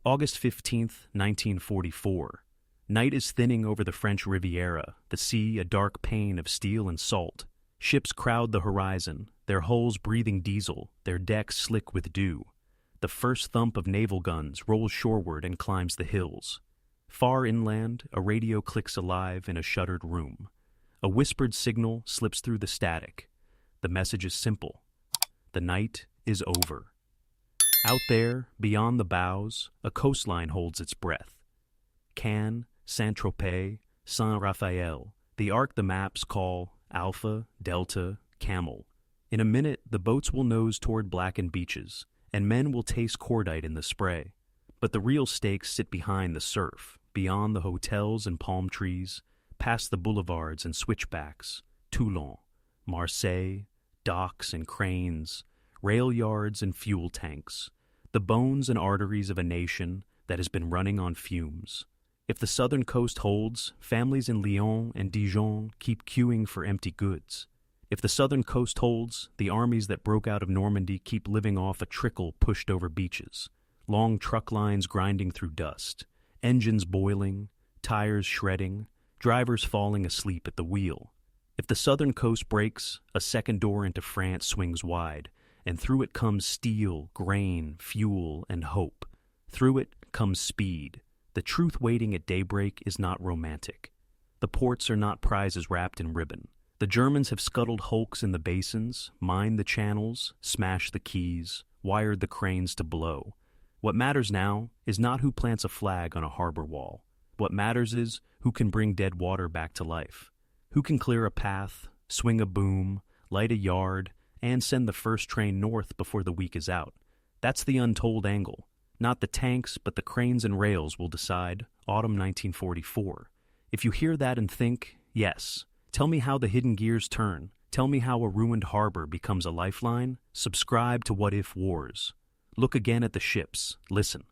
August 15th, 1944. Night is thinning over the French Riviera, the sea a dark pane of steel and salt. Ships crowd the horizon, their hulls breathing diesel, their decks slick with dew. The first thump of naval guns rolls shoreward and climbs the hills. Far inland, a radio clicks alive in a shuttered room. A whispered signal slips through the static. The message is simple. The night is over. Out there, beyond the bows, a coastline holds its breath. Cannes, Saint-Tropez, Saint-Raphael, the arc the maps call Alpha, Delta, Camel. In a minute, the boats will nose toward blackened beaches, and men will taste cordite in the spray. But the real stakes sit behind the surf, beyond the hotels and palm trees, past the boulevards and switchbacks, Toulon, Marseille, docks and cranes, rail yards and fuel tanks, the bones and arteries of a nation that has been running on fumes. If the southern coast holds, families in Lyon and Dijon keep queuing for empty goods. If the southern coast holds, the armies that broke out of Normandy keep living off a trickle pushed over beaches, long truck lines grinding through dust, engines boiling, tires shredding, drivers falling asleep at the wheel. If the southern coast breaks, a second door into France swings wide, and through it comes steel, grain, fuel, and hope. Through it comes speed. The truth waiting at daybreak is not romantic. The ports are not prizes wrapped in ribbon. The Germans have scuttled hulks in the basins, mined the channels, smashed the quays, wired the cranes to blow. What matters now is not who plants a flag on a harbor wall. What matters is who can bring dead water back to life, who can clear a path, swing a boom, light a yard, and send the first train north before the week is out. That's the untold angle. Not the tanks, but the cranes and rails will decide, autumn 1944. If you hear that and think, yes, tell me how the hidden gears turn, tell me how a ruined harbor becomes a lifeline, subscribe to What If Wars. Look again at the ships, listen.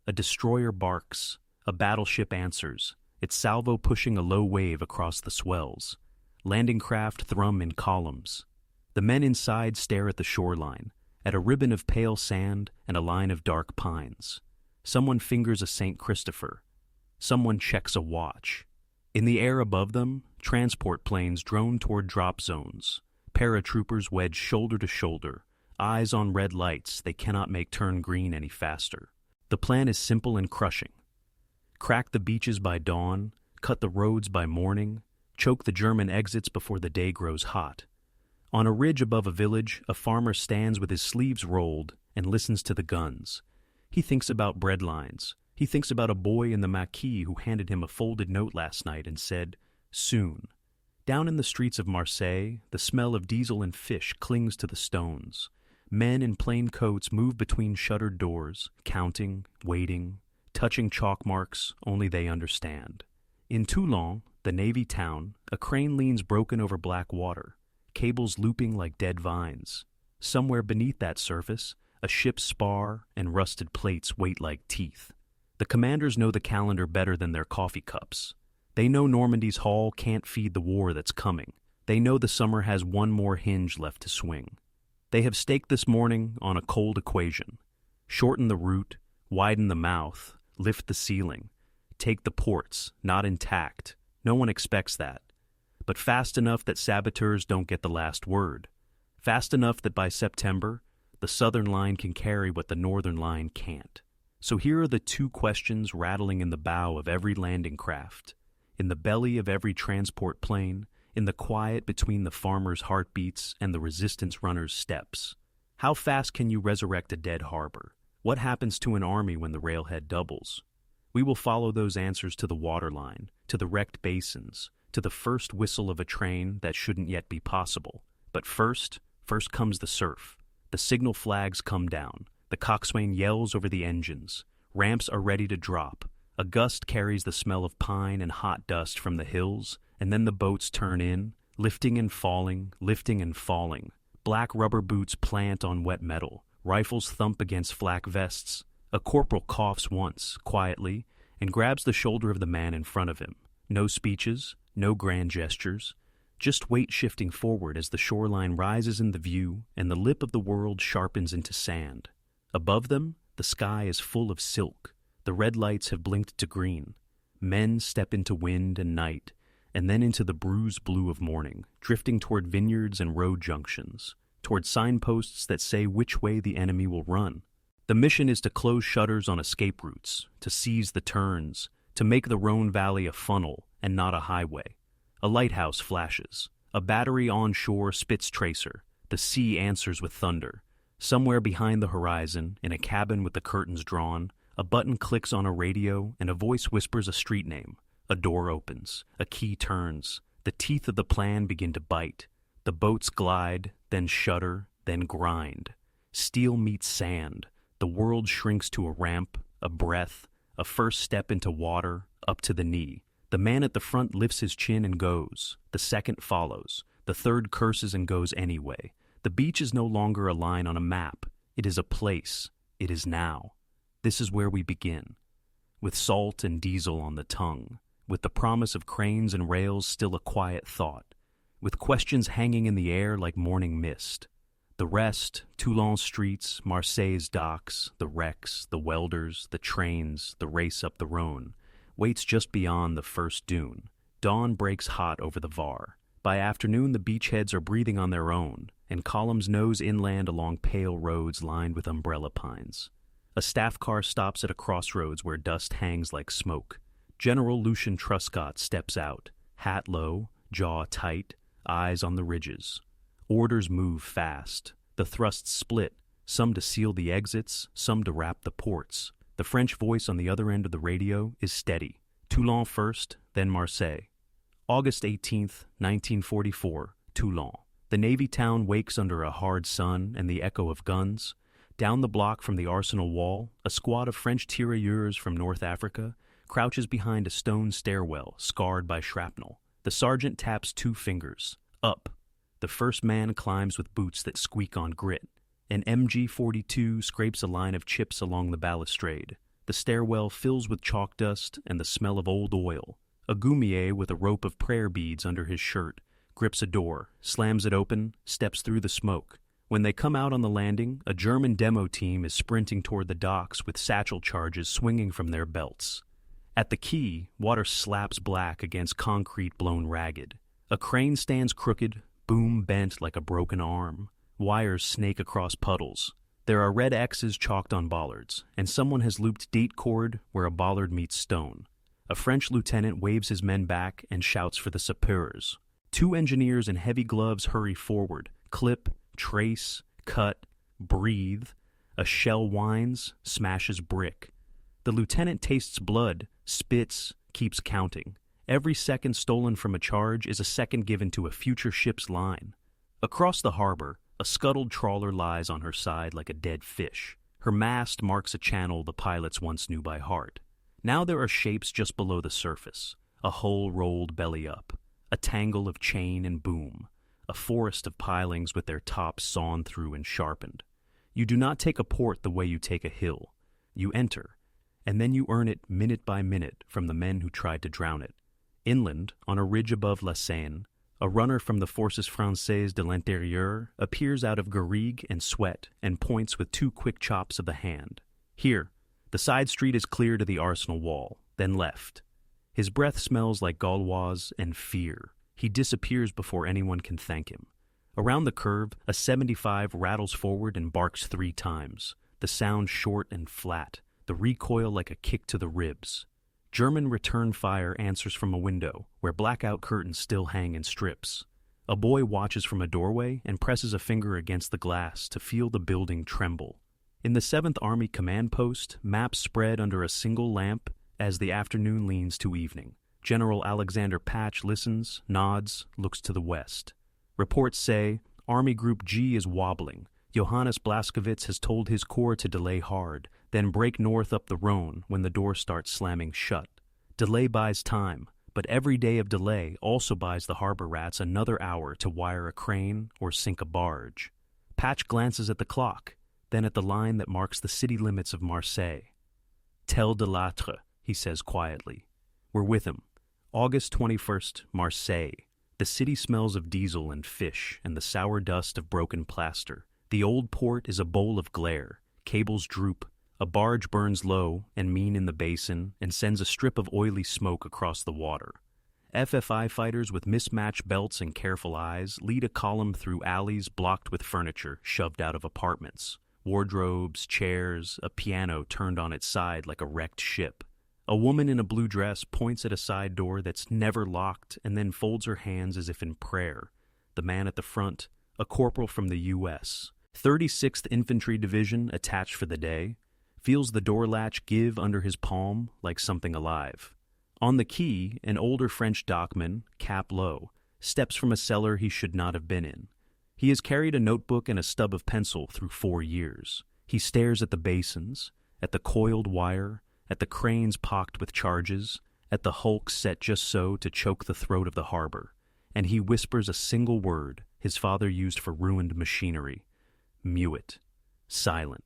A destroyer barks, a battleship answers, its salvo pushing a low wave across the swells. Landing craft thrum in columns. The men inside stare at the shoreline, at a ribbon of pale sand and a line of dark pines. Someone fingers a St. Christopher. Someone checks a watch. In the air above them, transport planes drone toward drop zones. Paratroopers wedge shoulder to shoulder, eyes on red lights they cannot make turn green any faster. The plan is simple and crushing. Crack the beaches by dawn, cut the roads by morning, choke the German exits before the day grows hot. On a ridge above a village, a farmer stands with his sleeves rolled and listens to the guns. He thinks about bread lines. He thinks about a boy in the maquis who handed him a folded note last night and said, "Soon." Down in the streets of Marseille, the smell of diesel and fish clings to the stones. Men in plain coats move between shuttered doors, counting, waiting, touching chalk marks only they understand. In Toulon, the navy town, a crane leans broken over black water, cables looping like dead vines. Somewhere beneath that surface, a ship's spar and rusted plates wait like teeth. The commanders know the calendar better than their coffee cups. They know Normandy's hull can't feed the war that's coming. They know the summer has one more hinge left to swing. They have staked this morning on a cold equation. Shorten the route, widen the mouth, lift the ceiling. Take the ports, not intact. No one expects that. But fast enough that saboteurs don't get the last word. Fast enough that by September, the southern line can carry what the northern line can't. So here are the two questions rattling in the bow of every landing craft, in the belly of every transport plane, in the quiet between the farmer's heartbeats and the resistance runner's steps. How fast can you resurrect a dead harbor? What happens to an army when the railhead doubles? We will follow those answers to the waterline, to the wrecked basins, to the first whistle of a train that shouldn't yet be possible. But first comes the surf. The signal flags come down. The coxswain yells over the engines. Ramps are ready to drop. A gust carries the smell of pine and hot dust from the hills, and then the boats turn in, lifting and falling, lifting and falling. Black rubber boots plant on wet metal. Rifles thump against flak vests. A corporal coughs once, quietly, and grabs the shoulder of the man in front of him. No speeches, no grand gestures, just weight shifting forward as the shoreline rises in the view and the lip of the world sharpens into sand. Above them, the sky is full of silk, The red lights have blinked to green. Men step into wind and night, and then into the bruised blue of morning, drifting toward vineyards and road junctions, toward signposts that say which way the enemy will run. The mission is to close shutters on escape routes, to seize the turns, to make the Rhône Valley a funnel and not a highway. A lighthouse flashes. A battery onshore spits tracer. The sea answers with thunder. Somewhere behind the horizon, in a cabin with the curtains drawn, a button clicks on a radio and a voice whispers a street name. A door opens. A key turns. The teeth of the plan begin to bite. The boats glide, then shudder, then grind. Steel meets sand. The world shrinks to a ramp, a breath, a first step into water, up to the knee. The man at the front lifts his chin and goes. The second follows. The third curses and goes anyway. The beach is no longer a line on a map. It is a place. It is now. This is where we begin. With salt and diesel on the tongue. With the promise of cranes and rails still a quiet thought. With questions hanging in the air like morning mist. The rest, Toulon streets, Marseille's docks, the wrecks, the welders, the trains, the race up the Rhône, waits just beyond the first dune. Dawn breaks hot over the Var. By afternoon, the beachheads are breathing on their own, and columns nose inland along pale roads lined with umbrella pines. A staff car stops at a crossroads where dust hangs like smoke. General Lucien Truscott steps out, hat low, jaw tight, eyes on the ridges. Orders move fast. The thrusts split, some to seal the exits, some to wrap the ports. The French voice on the other end of the radio is steady. Toulon first, then Marseille. August 18th, 1944, Toulon. The Navy town wakes under a hard sun and the echo of guns. Down the block from the arsenal wall, a squad of French tirailleurs from North Africa crouches behind a stone stairwell scarred by shrapnel. The sergeant taps 2 fingers. Up. The first man climbs with boots that squeak on grit. An MG-42 scrapes a line of chips along the balustrade. The stairwell fills with chalk dust and the smell of old oil. A goumier with a rope of prayer beads under his shirt grips a door, slams it open, steps through the smoke. When they come out on the landing, a German demo team is sprinting toward the docks with satchel charges swinging from their belts. At the quay, water slaps black against concrete blown ragged. A crane stands crooked, boom bent like a broken arm. Wires snake across puddles. There are red X's chalked on bollards, and someone has looped date cord where a bollard meets stone. A French lieutenant waves his men back and shouts for the sapeurs. 2 engineers in heavy gloves hurry forward, clip, trace, cut, breathe. A shell whines, smashes brick. The lieutenant tastes blood, spits, keeps counting. Every second stolen from a charge is a second given to a future ship's line. Across the harbor, a scuttled trawler lies on her side like a dead fish. Her mast marks a channel the pilots once knew by heart. Now there are shapes just below the surface, a hull rolled belly up, a tangle of chain and boom, a forest of pilings with their tops sawn through and sharpened. You do not take a port the way you take a hill. You enter, and then you earn it minute by minute from the men who tried to drown it. Inland, on a ridge above La Seine, a runner from the Forces Françaises de l'Intérieur appears out of garrigue and sweat and points with 2 quick chops of the hand. Here, the side street is clear to the arsenal wall, then left. His breath smells like Gauloise and fear. He disappears before anyone can thank him. Around the curve, a 75 rattles forward and barks 3 times, the sound short and flat, the recoil like a kick to the ribs. German return fire answers from a window, where blackout curtains still hang in strips. A boy watches from a doorway and presses a finger against the glass to feel the building tremble. In the 7th Army command post, maps spread under a single lamp as the afternoon leans to evening. General Alexander Patch listens, nods, looks to the west. Reports say, Army Group G is wobbling. Johannes Blaskowitz has told his corps to delay hard, then break north up the Rhône when the door starts slamming shut. Delay buys time, but every day of delay also buys the harbor rats another hour to wire a crane or sink a barge. Patch glances at the clock, then at the line that marks the city limits of Marseille. Tel de Lattre, he says quietly. We're with him. August 21st, Marseille. The city smells of diesel and fish and the sour dust of broken plaster. The old port is a bowl of glare. Cables droop. A barge burns low and mean in the basin and sends a strip of oily smoke across the water. FFI fighters with mismatched belts and careful eyes lead a column through alleys blocked with furniture shoved out of apartments. Wardrobes, chairs, a piano turned on its side like a wrecked ship. A woman in a blue dress points at a side door that's never locked and then folds her hands as if in prayer. The man at the front, a corporal from the U.S., 36th Infantry Division attached for the day, feels the door latch give under his palm like something alive. On the quay, an older French dockman, cap low, steps from a cellar he should not have been in. He has carried a notebook and a stub of pencil through 4 years. He stares at the basins, at the coiled wire, at the cranes pocked with charges, at the hulks set just so to choke the throat of the harbor, and he whispers a single word his father used for ruined machinery. Mewit. Silent.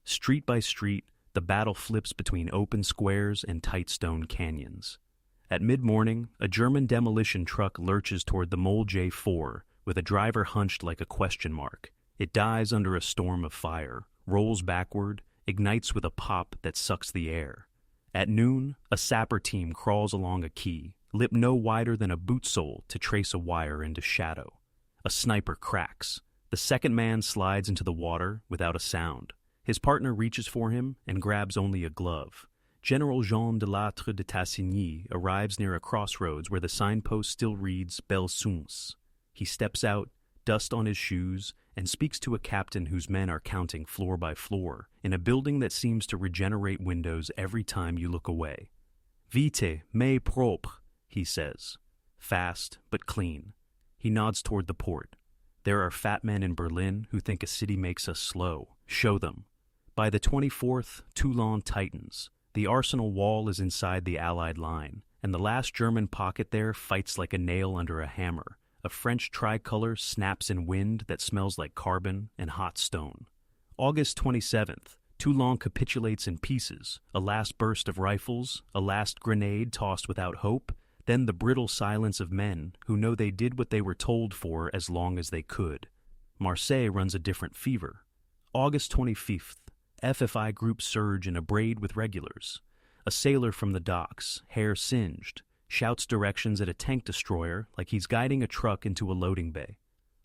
Street by street, the battle flips between open squares and tight stone canyons. At mid-morning, a German demolition truck lurches toward the Mole J4 with a driver hunched like a question mark. It dies under a storm of fire, rolls backward, ignites with a pop that sucks the air. At noon, a sapper team crawls along a quay, lip no wider than a boot sole to trace a wire into shadow. A sniper cracks. The second man slides into the water without a sound. His partner reaches for him and grabs only a glove. General Truscott de Lattre de Tassigny arrives near a crossroads where the signpost still reads Belsunce. He steps out, dust on his shoes, and speaks to a captain whose men are counting floor by floor in a building that seems to regenerate windows every time you look away. Vite, mais propre, he says. Fast, but clean. He nods toward the port. There are fat men in Berlin who think a city makes us slow. Show them. By the 24th, Toulon tightens. The arsenal wall is inside the Allied line, and the last German pocket there fights like a nail under a hammer. A French tricolor snaps in wind that smells like carbon and hot stone. August 27th, Toulon capitulates in pieces. A last burst of rifles, a last grenade tossed without hope, then the brittle silence of men who know they did what they were told for as long as they could. Marseille runs a different fever. August 25th, FFI groups surge in a braid with regulars. A sailor from the docks, hair singed, shouts directions at a tank destroyer like he's guiding a truck into a loading bay.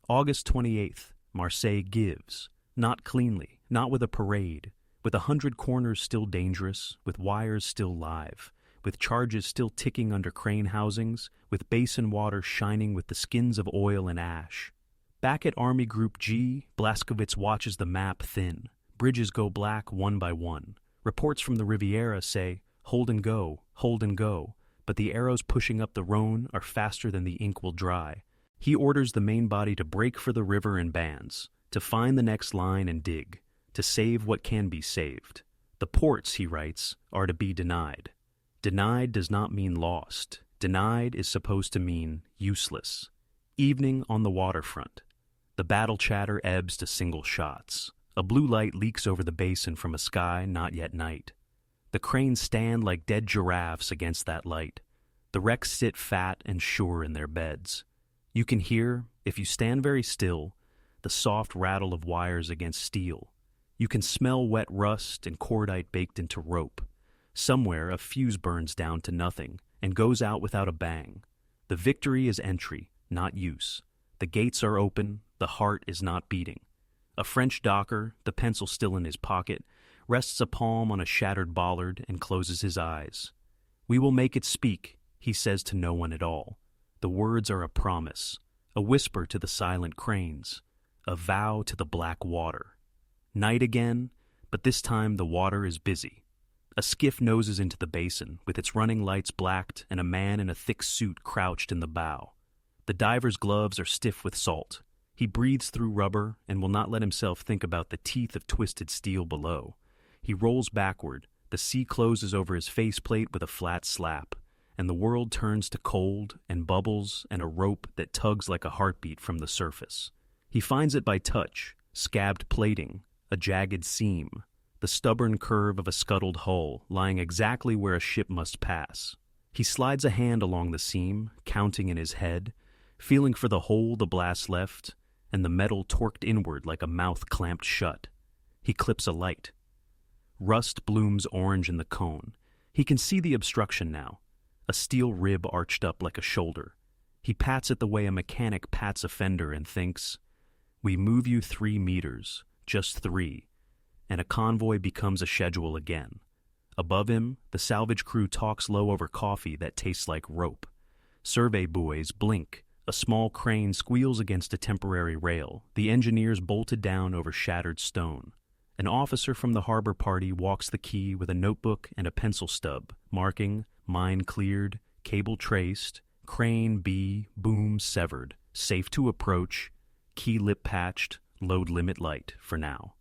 August 28th, Marseille gives. Not cleanly, not with a parade, with 100 corners still dangerous, with wires still live, with charges still ticking under crane housings, with basin water shining with the skins of oil and ash. Back at Army Group G, Blaskowitz watches the map thin. Bridges go black one by one. Reports from the Riviera say, hold and go, but the arrows pushing up the Rhône are faster than the ink will dry. He orders the main body to break for the river in bands, to find the next line and dig, to save what can be saved. The ports, he writes, are to be denied. Denied does not mean lost. Denied is supposed to mean useless. Evening on the waterfront. The battle chatter ebbs to single shots. A blue light leaks over the basin from a sky not yet night. The cranes stand like dead giraffes against that light. The wrecks sit fat and sure in their beds. You can hear, if you stand very still, the soft rattle of wires against steel. You can smell wet rust and cordite baked into rope. Somewhere a fuse burns down to nothing and goes out without a bang. The victory is entry, not use. The gates are open, the heart is not beating. A French docker, the pencil still in his pocket, rests a palm on a shattered bollard and closes his eyes. We will make it speak, he says to no one at all. The words are a promise, a whisper to the silent cranes, a vow to the black water. Night again, but this time the water is busy. A skiff noses into the basin, with its running lights blacked and a man in a thick suit crouched in the bow. The diver's gloves are stiff with salt. He breathes through rubber and will not let himself think about the teeth of twisted steel below. He rolls backward, the sea closes over his faceplate with a flat slap, and the world turns to cold and bubbles and a rope that tugs like a heartbeat from the surface. He finds it by touch, scabbed plating, a jagged seam, the stubborn curve of a scuttled hull lying exactly where a ship must pass. He slides a hand along the seam, counting in his head, feeling for the hole the blast left, and the metal torqued inward like a mouth clamped shut. He clips a light. Rust blooms orange in the cone. He can see the obstruction now, a steel rib arched up like a shoulder. He pats it the way a mechanic pats a fender and thinks, "We move you 3 meters, just 3, and a convoy becomes a schedule again." Above him, the salvage crew talks low over coffee that tastes like rope. Survey buoys blink. A small crane squeals against a temporary rail. The engineers bolted down over shattered stone. An officer from the harbor party walks the quay with a notebook and a pencil stub, marking mine cleared, cable traced, crane B, boom severed, safe to approach, key lip patched, load limit light for now.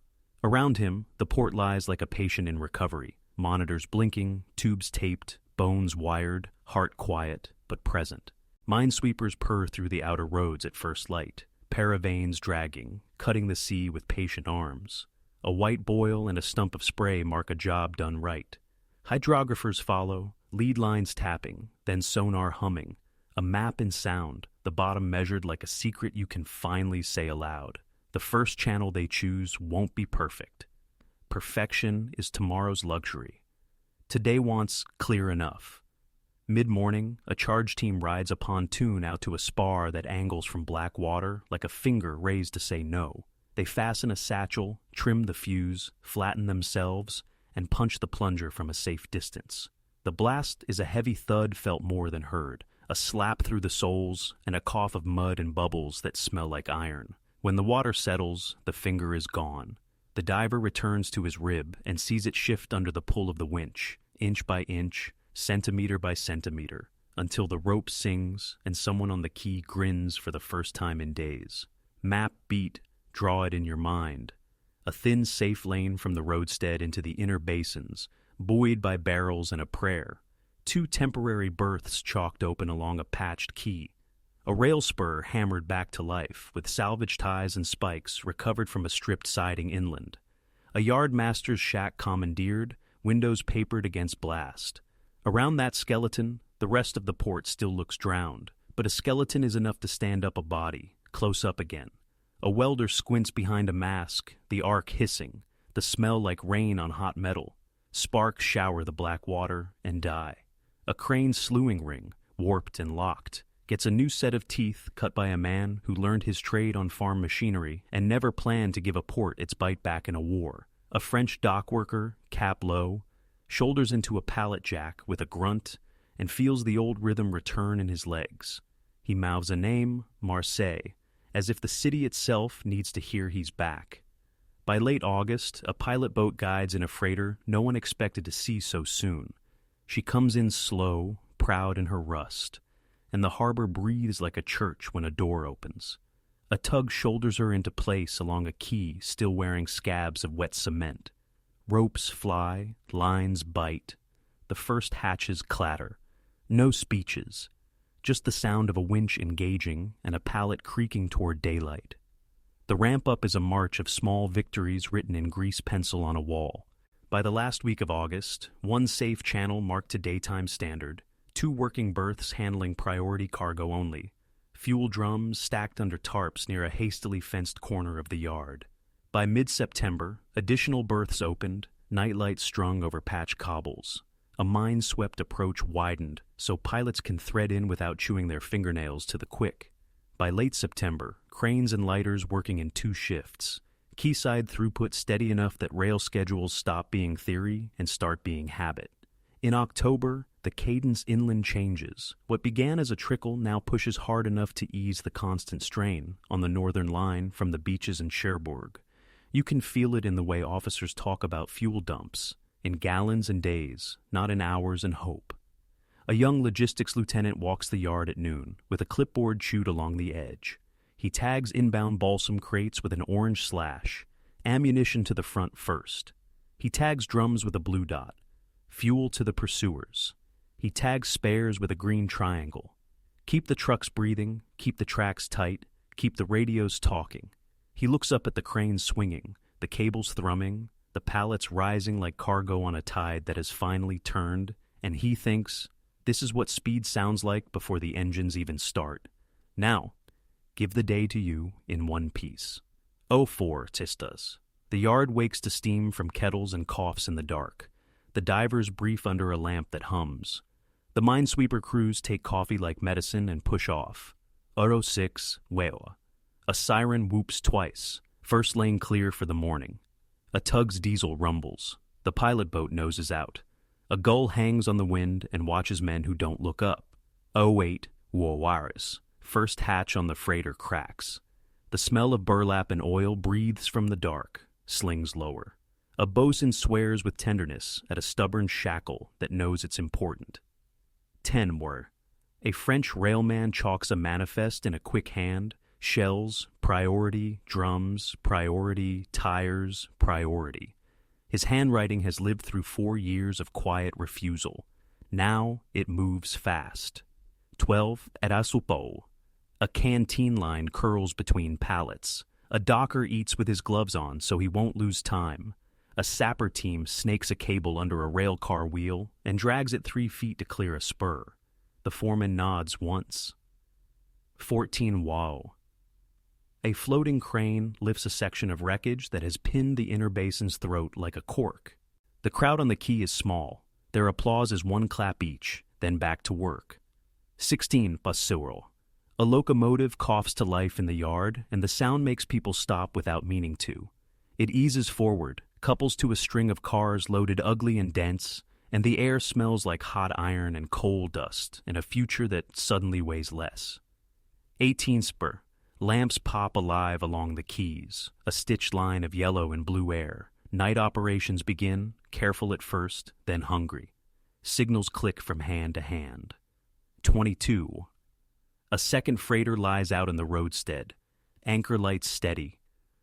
Around him, the port lies like a patient in recovery, monitors blinking, tubes taped, bones wired, heart quiet but present. Minesweepers purr through the outer roads at first light, paravanes dragging, cutting the sea with patient arms. A white boil and a stump of spray mark a job done right. Hydrographers follow, lead lines tapping, then sonar humming, a map in sound, the bottom measured like a secret you can finally say aloud. The first channel they choose won't be perfect. Perfection is tomorrow's luxury. Today wants clear enough. Mid-morning, a charge team rides a pontoon out to a spar that angles from black water like a finger raised to say no. They fasten a satchel, trim the fuse, flatten themselves, and punch the plunger from a safe distance. The blast is a heavy thud felt more than heard, a slap through the soles, and a cough of mud and bubbles that smell like iron. When the water settles, the finger is gone. The diver returns to his rib and sees it shift under the pull of the winch, inch by inch, centimeter by centimeter, until the rope sings and someone on the quay grins for the first time in days. Map beat, draw it in your mind. A thin, safe lane from the roadstead into the inner basins, buoyed by barrels and a prayer. 2 temporary berths chalked open along a patched quay. A rail spur hammered back to life, with salvage ties and spikes recovered from a stripped siding inland. A yardmaster's shack commandeered, windows papered against blast. Around that skeleton, the rest of the port still looks drowned, but a skeleton is enough to stand up a body, close up again. A welder squints behind a mask, the arc hissing, the smell like rain on hot metal. Sparks shower the black water and die. A crane slewing ring, warped and locked, gets a new set of teeth cut by a man who learned his trade on farm machinery and never planned to give a port its bite back in a war. A French dock worker, cap low, shoulders into a pallet jack with a grunt and feels the old rhythm return in his legs. He mouths a name, Marseille, as if the city itself needs to hear he's back. By late August, a pilot boat guides in a freighter no one expected to see so soon. She comes in slow, proud in her rust, and the harbor breathes like a church when a door opens. A tug shoulders her into place along a quay still wearing scabs of wet cement. Ropes fly, lines bite. The first hatches clatter. No speeches, just the sound of a winch engaging and a pallet creaking toward daylight. The ramp-up is a march of small victories written in grease pencil on a wall. By the last week of August, 1 safe channel marked to daytime standard, 2 working berths handling priority cargo only, fuel drums stacked under tarps near a hastily fenced corner of the yard. By mid-September, additional berths opened, nightlights strung over patched cobbles. A mine-swept approach widened so pilots can thread in without chewing their fingernails to the quick. By late September, cranes and lighters working in 2 shifts. Quayside throughput steady enough that rail schedules stop being theory and start being habit. In October, the cadence inland changes. What began as a trickle now pushes hard enough to ease the constant strain on the northern line from the beaches in Cherbourg. You can feel it in the way officers talk about fuel dumps, in gallons and days, not in hours and hope. A young logistics lieutenant walks the yard at noon, with a clipboard chewed along the edge. He tags inbound balsam crates with an orange slash, ammunition to the front first. He tags drums with a blue dot, fuel to the pursuers. He tags spares with a green triangle. Keep the trucks breathing, keep the tracks tight, keep the radios talking. He looks up at the cranes swinging, the cables thrumming, the pallets rising like cargo on a tide that has finally turned, and he thinks, this is what speed sounds like before the engines even start. Now, give the day to you in one piece. 04 tistas. The yard wakes to steam from kettles and coughs in the dark. The divers brief under a lamp that hums. The minesweeper crews take coffee like medicine and push off. Euro 6, Wewa. A siren whoops twice, first lane clear for the morning. A tug's diesel rumbles. The pilot boat noses out. A gull hangs on the wind and watches men who don't look up. 08, WWII. First hatch on the freighter cracks. The smell of burlap and oil breathes from the dark, slings lower. A bosun swears with tenderness at a stubborn shackle that knows it's important. 10 were. A French railman chalks a manifest in a quick hand. Shells, priority, drums, priority, tires, priority. His handwriting has lived through 4 years of quiet refusal. Now it moves fast. 12 at Asupo. A canteen line curls between pallets. A docker eats with his gloves on so he won't lose time. A sapper team snakes a cable under a rail car wheel and drags it 3 feet to clear a spur. The foreman nods once. 14 wow. A floating crane lifts a section of wreckage that has pinned the inner basin's throat like a cork. The crowd on the quay is small. Their applause is 1 clap each, then back to work. 16 Basuro. A locomotive coughs to life in the yard, and the sound makes people stop without meaning to. It eases forward, couples to a string of cars loaded ugly and dense, and the air smells like hot iron and coal dust in a future that suddenly weighs less. 18 Spur. Lamps pop alive along the quays, a stitched line of yellow and blue air. Night operations begin, careful at first, then hungry. Signals click from hand to hand. 22. A second freighter lies out in the roadstead. Anchor lights steady.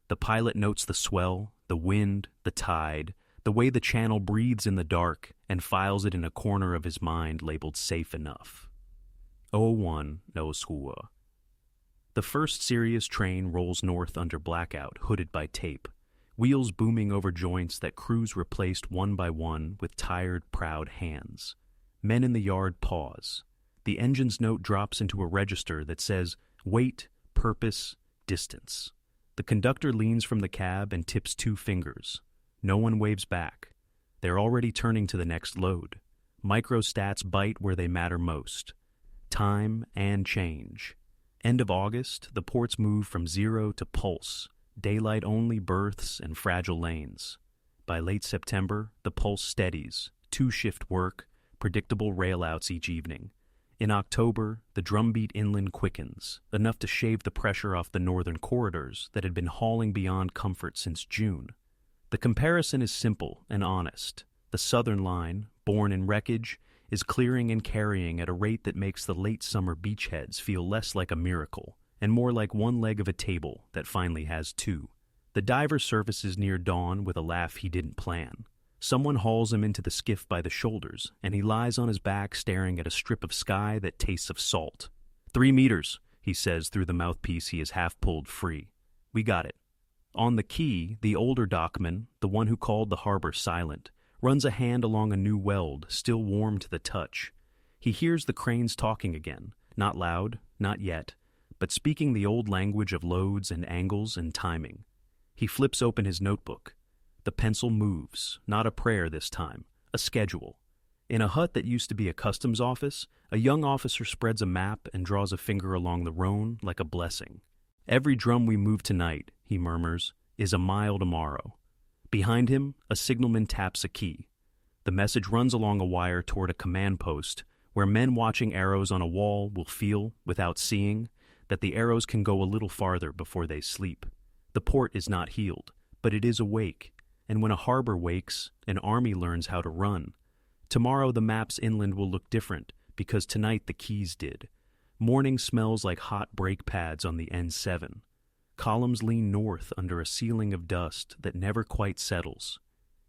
The pilot notes the swell, the wind, the tide, the way the channel breathes in the dark, and files it in a corner of his mind labeled safe enough. 01 no Skua. The first serious train rolls north under blackout, hooded by tape, wheels booming over joints that crews replaced one by one with tired, proud hands. Men in the yard pause. The engine's note drops into a register that says, weight, purpose, distance. The conductor leans from the cab and tips 2 fingers. No one waves back. They're already turning to the next load. Microstats bite where they matter most. Time and change. End of August, the ports move from 0 to pulse, daylight-only berths and fragile lanes. By late September, the pulse steadies, 2-shift work, predictable railouts each evening. In October, the drumbeat inland quickens, enough to shave the pressure off the northern corridors that had been hauling beyond comfort since June. The comparison is simple and honest. The southern line, born in wreckage, is clearing and carrying at a rate that makes the late summer beachheads feel less like a miracle and more like one leg of a table that finally has 2. The diver surfaces near dawn with a laugh he didn't plan. Someone hauls him into the skiff by the shoulders, and he lies on his back staring at a strip of sky that tastes of salt. 3 meters, he says through the mouthpiece he has half pulled free. We got it. On the quay, the older dockman, the one who called the harbor silent, runs a hand along a new weld, still warm to the touch. He hears the cranes talking again, not loud, not yet, but speaking the old language of loads and angles and timing. He flips open his notebook. The pencil moves, not a prayer this time, a schedule. In a hut that used to be a customs office, a young officer spreads a map and draws a finger along the Rhône like a blessing. Every drum we move tonight, he murmurs, is a mile tomorrow. Behind him, a signalman taps a key. The message runs along a wire toward a command post, where men watching arrows on a wall will feel, without seeing, that the arrows can go a little farther before they sleep. The port is not healed, but it is awake. And when a harbor wakes, an army learns how to run. Tomorrow the maps inland will look different, because tonight the quays did. Morning smells like hot brake pads on the N7. Columns lean north under a ceiling of dust that never quite settles.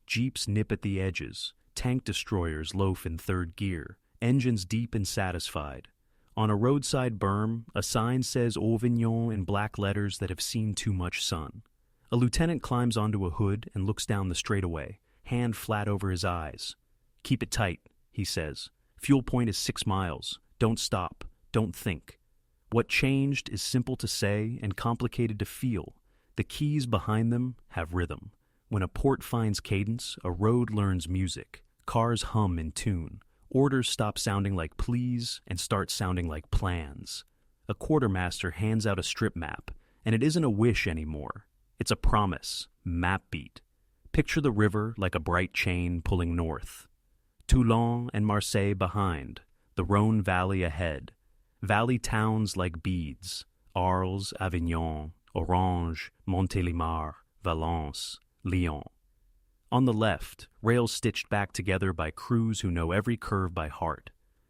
Jeeps nip at the edges. Tank destroyers loaf in 3rd gear. Engines deep and satisfied. On a roadside berm, a sign says Auvignon in black letters that have seen too much sun. A lieutenant climbs onto a hood and looks down the straightaway, hand flat over his eyes. Keep it tight, he says. Fuel point is 6 miles. Don't stop. Don't think. What changed is simple to say and complicated to feel. The keys behind them have rhythm. When a port finds cadence, a road learns music, cars hum in tune, orders stop sounding like please and start sounding like plans. A quartermaster hands out a strip map, and it isn't a wish anymore. It's a promise, map beat. Picture the river like a bright chain pulling north. Toulon and Marseille behind, the Rhône Valley ahead. Valley towns like beads, Arles, Avignon, Orange, Montélimar, Valence, Lyon. On the left, rails stitched back together by crews who know every curve by heart.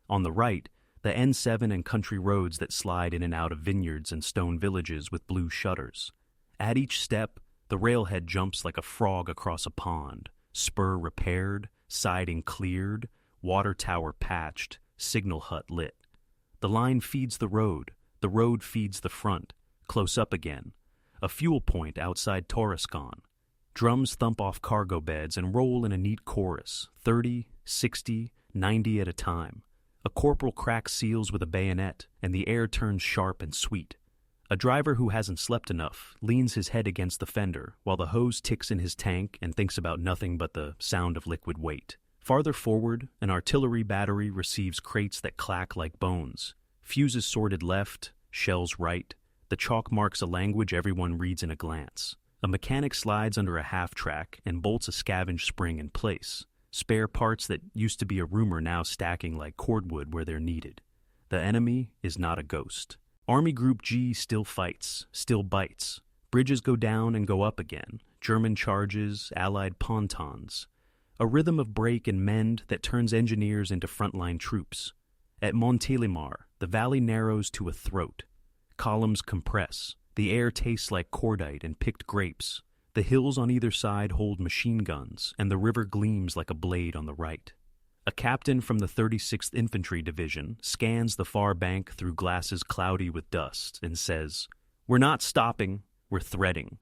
On the right, the N7 and country roads that slide in and out of vineyards and stone villages with blue shutters. At each step, the railhead jumps like a frog across a pond, spur repaired, siding cleared, water tower patched, signal hut lit. The line feeds the road feeds the front, close up again. A fuel point outside Truscott. Drums thump off cargo beds and roll in a neat chorus, 30, 60, 90 at a time. A corporal cracks seals with a bayonet, and the air turns sharp and sweet. A driver who hasn't slept enough leans his head against the fender while the hose ticks in his tank and thinks about nothing but the sound of liquid weight. Farther forward, an artillery battery receives crates that clack like bones. Fuses sorted left, shells right. The chalk marks a language everyone reads in a glance. A mechanic slides under a half-track and bolts a scavenge spring in place. Spare parts that used to be a rumor now stacking like cordwood where they're needed. The enemy is not a ghost. Army Group G still fights, still bites. Bridges go down and go up again. German charges, Allied pontons. A rhythm of break and mend that turns engineers into frontline troops. At Montélimar, the valley narrows to a throat. Columns compress. The air tastes like cordite and picked grapes. The hills on either side hold machine guns, and the river gleams like a blade on the right. A captain from the 36th Infantry Division scans the far bank through glasses cloudy with dust and says, "We're not stopping, we're threading."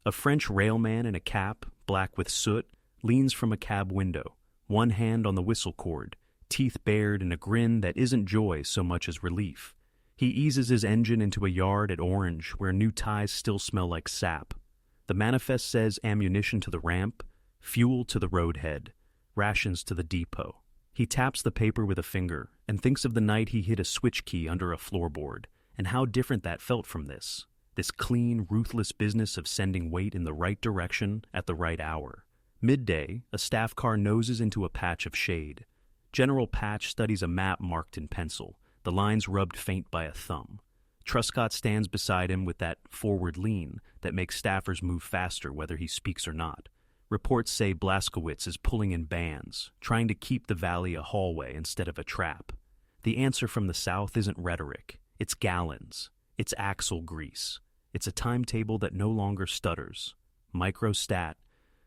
A French railman in a cap, black with soot, leans from a cab window, one hand on the whistle cord, teeth bared in a grin that isn't joy so much as relief. He eases his engine into a yard at Orange where new ties still smell like sap. The manifest says ammunition to the ramp, fuel to the roadhead, rations to the depot. He taps the paper with a finger and thinks of the night he hid a switch key under a floorboard and how different that felt from this clean, ruthless business of sending weight in the right direction at the right hour. Midday, a staff car noses into a patch of shade. General Patch studies a map marked in pencil, the lines rubbed faint by a thumb. Truscott stands beside him with that forward lean that makes staffers move faster whether he speaks or not. Reports say Blaskowitz is pulling in bands, trying to keep the valley a hallway instead of a trap. The answer from the south isn't rhetoric. It's gallons. It's axle grease. It's a timetable that no longer stutters. Microstat.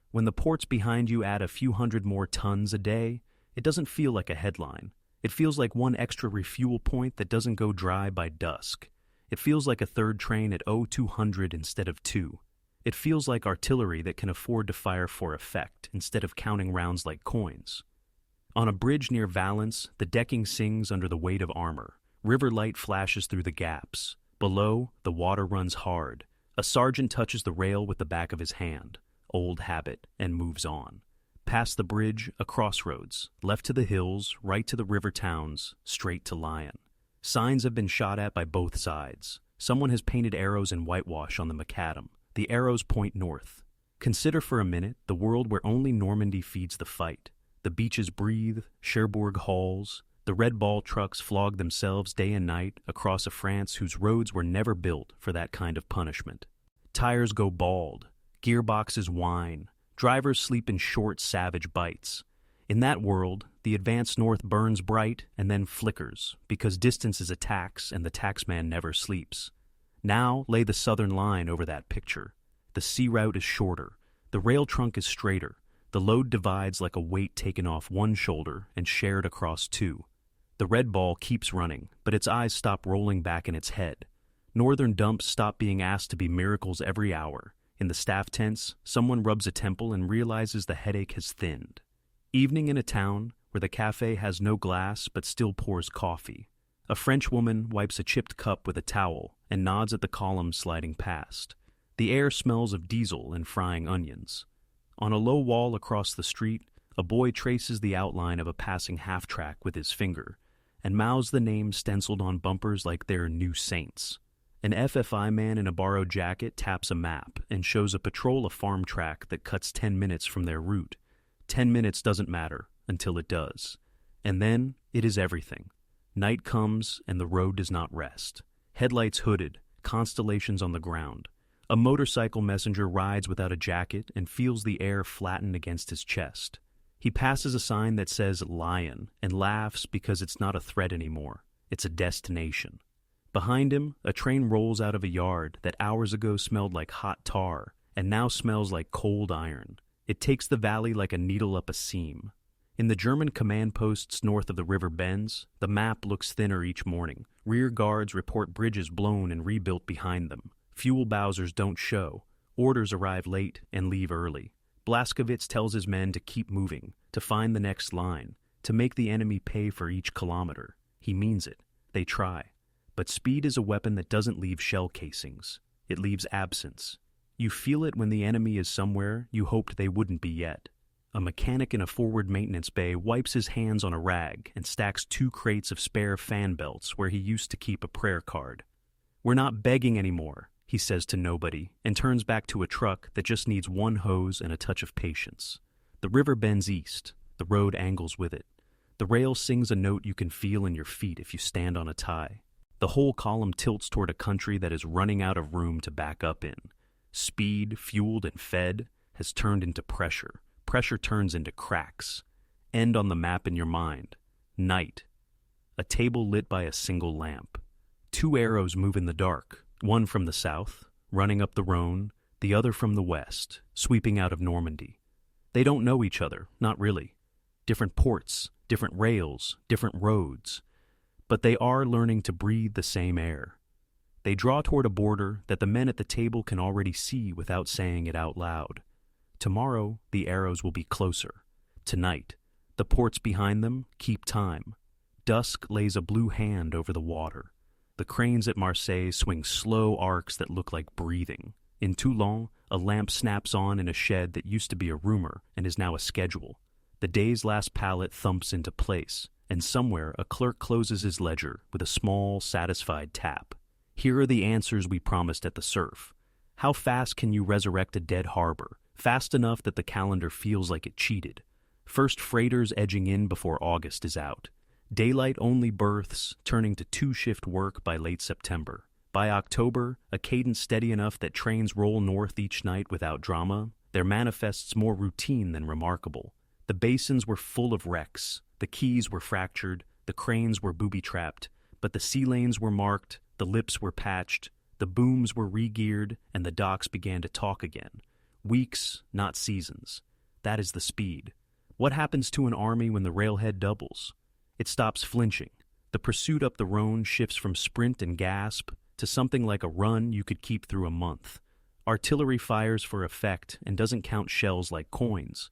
When the ports behind you add a few hundred more tons a day, it doesn't feel like a headline. It feels like one extra refuel point that doesn't go dry by dusk. It feels like a third train at 0200 instead of 2. It feels like artillery that can afford to fire for effect instead of counting rounds like coins. On a bridge near Valence, the decking sings under the weight of armor. River light flashes through the gaps. Below, the water runs hard. A sergeant touches the rail with the back of his hand, old habit, and moves on. Past the bridge, a crossroads, left to the hills, right to the river towns, straight to Lyon. Signs have been shot at by both sides. Someone has painted arrows in whitewash on the macadam. The arrows point north. Consider for a minute the world where only Normandy feeds the fight. The beaches breathe, Cherbourg hauls. The red ball trucks flog themselves day and night across a France whose roads were never built for that kind of punishment. Tires go bald. Gearboxes whine. Drivers sleep in short, savage bites. In that world, the advance north burns bright and then flickers because distance is a tax and the taxman never sleeps. Now lay the southern line over that picture. The sea route is shorter. The rail trunk is straighter. The load divides like a weight taken off one shoulder and shared across two. The red ball keeps running, but its eyes stop rolling back in its head. Northern dumps stop being asked to be miracles every hour. In the staff tents, someone rubs a temple and realizes the headache has thinned. Evening in a town where the cafe has no glass but still pours coffee. A French woman wipes a chipped cup with a towel and nods at the columns sliding past. The air smells of diesel and frying onions. On a low wall across the street, a boy traces the outline of a passing half-track with his finger and mouths the names stenciled on bumpers like they're new saints. An FFI man in a borrowed jacket taps a map and shows a patrol a farm track that cuts 10 minutes from their route. 10 minutes doesn't matter until it does. And then it is everything. Night comes and the road does not rest. Headlights hooded, constellations on the ground. A motorcycle messenger rides without a jacket and feels the air flatten against his chest. He passes a sign that says Lion and laughs because it's not a threat anymore. It's a destination. Behind him, a train rolls out of a yard that hours ago smelled like hot tar and now smells like cold iron. It takes the valley like a needle up a seam. In the German command posts north of the river bends, the map looks thinner each morning. Rear guards report bridges blown and rebuilt behind them. Fuel Bowsers don't show. Orders arrive late and leave early. Blaskowitz tells his men to keep moving, to find the next line, to make the enemy pay for each kilometer. He means it. They try. But speed is a weapon that doesn't leave shell casings. It leaves absence. You feel it when the enemy is somewhere you hoped they wouldn't be yet. A mechanic in a forward maintenance bay wipes his hands on a rag and stacks 2 crates of spare fan belts where he used to keep a prayer card. "We're not begging anymore," he says to nobody, and turns back to a truck that just needs 1 hose and a touch of patience. The river bends east. The road angles with it. The rail sings a note you can feel in your feet if you stand on a tie. The whole column tilts toward a country that is running out of room to back up in. Speed, fueled and fed, has turned into pressure. Pressure turns into cracks. End on the map in your mind. Night. A table lit by a single lamp. 2 arrows move in the dark, one from the south, running up the Rhône, the other from the west, sweeping out of Normandy. They don't know each other, not really. Different ports, different rails, different roads. But they are learning to breathe the same air. They draw toward a border that the men at the table can already see without saying it out loud. Tomorrow, the arrows will be closer. Tonight, the ports behind them keep time. Dusk lays a blue hand over the water. The cranes at Marseille swing slow arcs that look like breathing. In Toulon, a lamp snaps on in a shed that used to be a rumor and is now a schedule. The day's last pallet thumps into place, and somewhere a clerk closes his ledger with a small, satisfied tap. Here are the answers we promised at the surf. How fast can you resurrect a dead harbor? Fast enough that the calendar feels like it cheated. First freighters edging in before August is out. Daylight-only berths turning to 2-shift work by late September. By October, a cadence steady enough that trains roll north each night without drama, their manifests more routine than remarkable. The basins were full of wrecks, the quays were fractured, the cranes were booby-trapped, but the sea lanes were marked, the lips were patched, the booms were re-geared, and the docks began to talk again. Weeks, not seasons. That is the speed. What happens to an army when the railhead doubles? It stops flinching. The pursuit up the Rhône shifts from sprint and gasp to something like a run you could keep through a month. Artillery fires for effect and doesn't count shells like coins.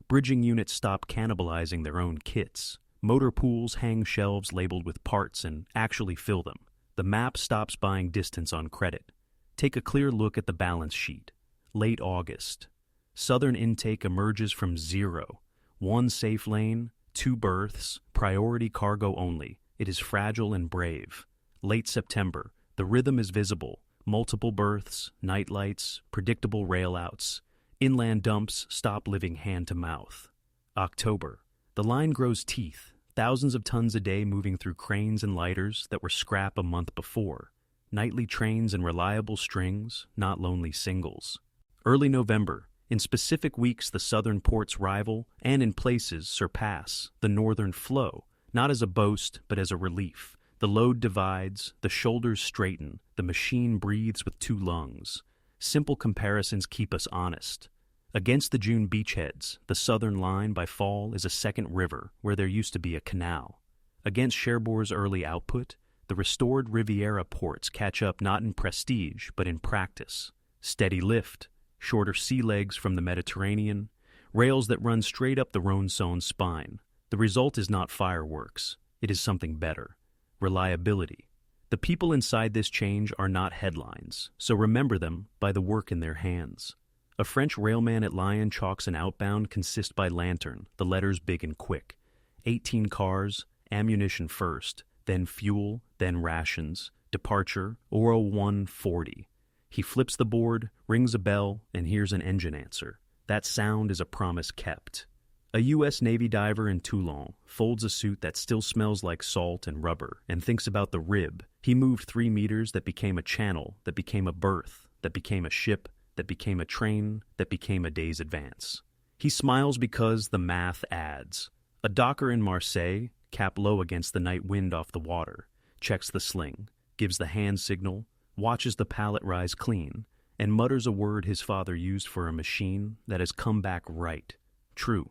Bridging units stop cannibalizing their own kits. Motor pools hang shelves labeled with parts and actually fill them. The map stops buying distance on credit. Take a clear look at the balance sheet. Late August. Southern intake emerges from 0. 1 safe lane, 2 berths, priority cargo only. It is fragile and brave. Late September. The rhythm is visible. Multiple berths, night lights, predictable rail outs. Inland dumps stop living hand to mouth. October. The line grows teeth. Thousands of tons a day moving through cranes and lighters that were scrap a month before. Nightly trains and reliable strings, not lonely singles. Early November. In specific weeks, the southern ports rival, and in places surpass, the northern flow, not as a boast, but as a relief. The load divides, the shoulders straighten, the machine breathes with 2 lungs. Simple comparisons keep us honest. Against the June beachheads, the southern line by fall is a second river where there used to be a canal. Against Cherbourg's early output, the restored Riviera ports catch up not in prestige, but in practice. Steady lift, shorter sea legs from the Mediterranean, rails that run straight up the Rhône-Saône spine. The result is not fireworks. It is something better. Reliability. The people inside this change are not headlines, so remember them by the work in their hands. A French railman at Lyon chalks an outbound consist by lantern, the letters big and quick. 18 cars, ammunition first, then fuel, then rations, departure, Oro 140. He flips the board, rings a bell, and hears an engine answer. That sound is a promise kept. A U.S. Navy diver in Toulon folds a suit that still smells like salt and rubber and thinks about the rib. He moved 3 meters that became a channel, that became a berth, that became a ship, that became a train, that became a day's advance. He smiles because the math adds. A docker in Marseille, cap low against the night wind off the water, checks the sling, gives the hand signal, watches the pallet rise clean, and mutters a word his father used for a machine that has come back right, true.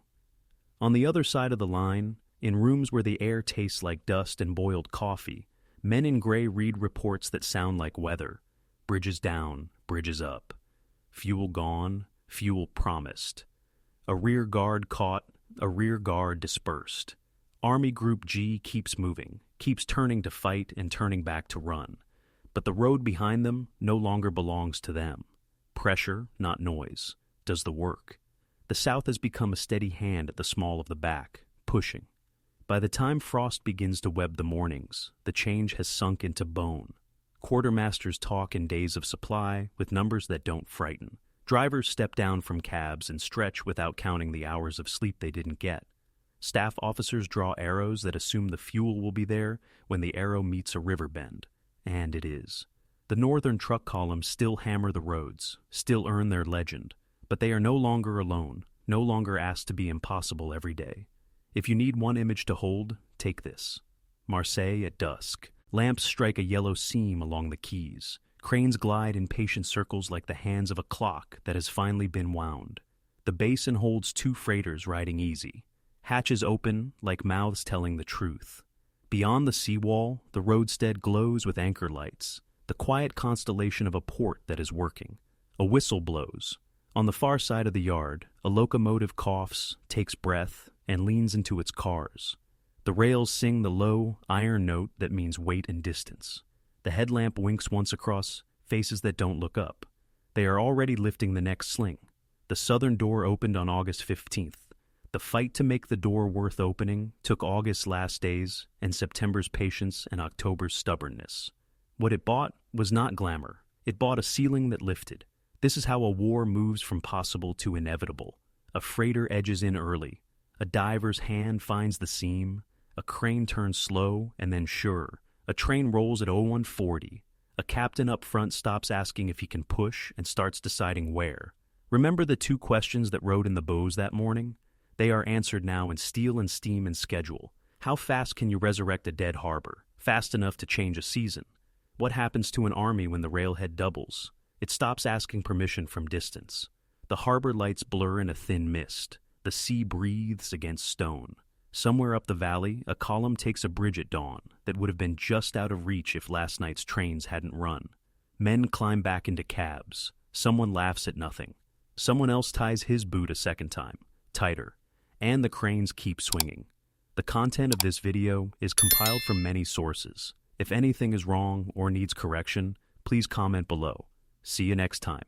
On the other side of the line, in rooms where the air tastes like dust and boiled coffee, men in gray read reports that sound like weather. Bridges down, bridges up. Fuel gone, fuel promised. A rear guard caught, a rear guard dispersed. Army Group G keeps moving, keeps turning to fight and turning back to run. But the road behind them no longer belongs to them. Pressure, not noise, does the work. The South has become a steady hand at the small of the back, pushing. By the time frost begins to web the mornings, the change has sunk into bone. Quartermasters talk in days of supply with numbers that don't frighten. Drivers step down from cabs and stretch without counting the hours of sleep they didn't get. Staff officers draw arrows that assume the fuel will be there when the arrow meets a river bend. And it is. The northern truck columns still hammer the roads, still earn their legend. But they are no longer alone, no longer asked to be impossible every day. If you need one image to hold, take this. Marseille at dusk. Lamps strike a yellow seam along the quays. Cranes glide in patient circles like the hands of a clock that has finally been wound. The basin holds 2 freighters riding easy. Hatches open like mouths telling the truth. Beyond the seawall, the roadstead glows with anchor lights, the quiet constellation of a port that is working. A whistle blows. On the far side of the yard, a locomotive coughs, takes breath, and leans into its cars. The rails sing the low, iron note that means weight and distance. The headlamp winks once across, faces that don't look up. They are already lifting the next sling. The southern door opened on August 15th. The fight to make the door worth opening took August's last days and September's patience and October's stubbornness. What it bought was not glamour. It bought a ceiling that lifted. This is how a war moves from possible to inevitable. A freighter edges in early. A diver's hand finds the seam. A crane turns slow and then sure. A train rolls at 0140. A captain up front stops asking if he can push and starts deciding where. Remember the 2 questions that rode in the bows that morning? They are answered now in steel and steam and schedule. How fast can you resurrect a dead harbor? Fast enough to change a season. What happens to an army when the railhead doubles? It stops asking permission from distance. The harbor lights blur in a thin mist. The sea breathes against stone. Somewhere up the valley, a column takes a bridge at dawn that would have been just out of reach if last night's trains hadn't run. Men climb back into cabs. Someone laughs at nothing. Someone else ties his boot a second time, tighter. And the cranes keep swinging. The content of this video is compiled from many sources. If anything is wrong or needs correction, please comment below. See you next time.